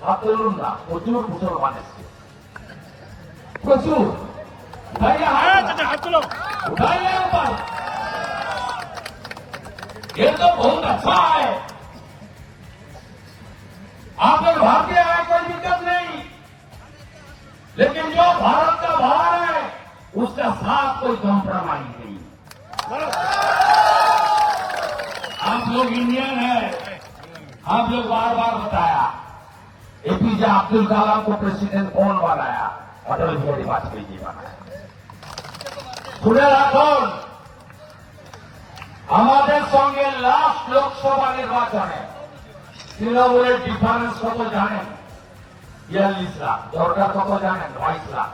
হাত তুলুন না, প্রচুর মুসলমান এসছে, প্রচুর। উঠাইয়া हाथ लो, उठाइए ऊपर। ये तो बहुत अच्छा है, आप लोग भारतीय है, कोई दिक्कत नहीं, लेकिन जो भारत का बाहर है उसका साथ कोई कॉम्प्रोमाइज नहीं। आप लोग इंडियन है, आप लोग बार बार बताया एपीजे अब्दुल कलाम को प्रेसिडेंट कौन बनाया? अटल बिहारी वाजपेयी जी बनाया। শুনে রাখুন, আমাদের সঙ্গে লাস্ট লোকসভা নির্বাচনে তৃণমূলের ডিফারেন্স কত জানেন? 42 লাখ, দরকার কত জানেন? 22 লাখ।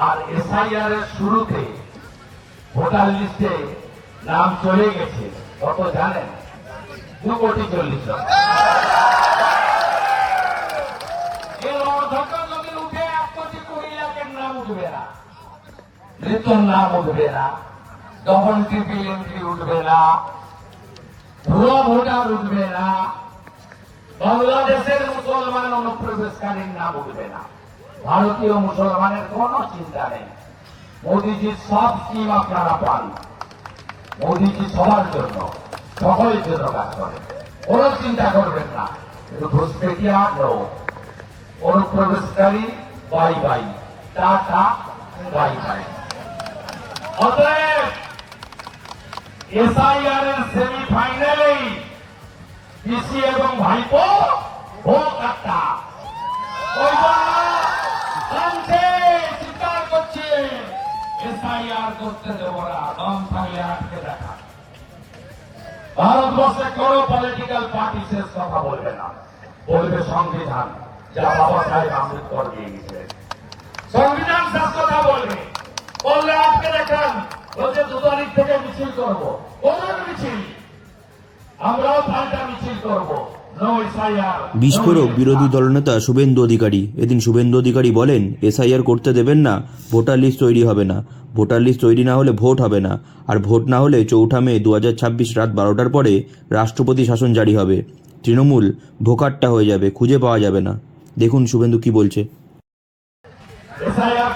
আর এসআইআর এর শুরুতে ভোটার লিস্টে নাম চলে গেছে কত জানেন? 2,40,00,000 লাখ। এর অর্ধেক যদি উঠে 1,20,00,000 লাখের নাম উঠবে না, মৃত্যুর নাম উঠবে না, ডবল ট্রিপল এন্ট্রি উঠবে না, ভুয়া ভোটার উঠবে না, বাংলাদেশের মুসলমান অনুপ্রবেশকারীর নাম উঠবে না। ভারতীয় মুসলমানের কোন চিন্তা নেই। মোদীজির সব স্কিম আপনারা পান। মোদীজি সবার জন্য, সকলের জন্য কাজ করে, কোন চিন্তা করবেন না। কিন্তু ঘুষপেটিয়া নো, অনুপ্রবেশকারী bye bye, tata bye bye. অতএব এসআইআর এর সেমিফাইনালেই পিসি এবং ভাইপো ভোট একটা। ওই চিৎকার করছে এসআইআর করতে দেবো না, দম থাকলে আটকে দেখা। ভারতবর্ষে কোন পলিটিক্যাল পার্টি শেষ কথা বলবে না, বলবে সংবিধান, যা বাবা সাহেব আম্বেদকর দিয়ে গেছিলেন। সংবিধান শেষ কথা বলবে, বললে আজকে দেখেন বলছে 2 তারিখ থেকে মিছিল করবো, কোন মিছিল? আমরাও পাল্টা মিছিল করবো। বিস্ফোরক বিরোধী দলনেতা শুভেন্দু অধিকারী। এদিন শুভেন্দু অধিকারী বলেন, এসআইআর করতে দেবেন না, ভোটার লিস্ট তৈরি হবে না, ভোটার লিস্ট তৈরি না হলে ভোট হবে না, আর ভোট না হলে 4 মে 2026 রাত 12টার পরে রাষ্ট্রপতি শাসন জারি হবে। তৃণমূল ভোকাট্টা হয়ে যাবে, খুঁজে পাওয়া যাবে না। দেখুন শুভেন্দু কি বলছে। এসআইআর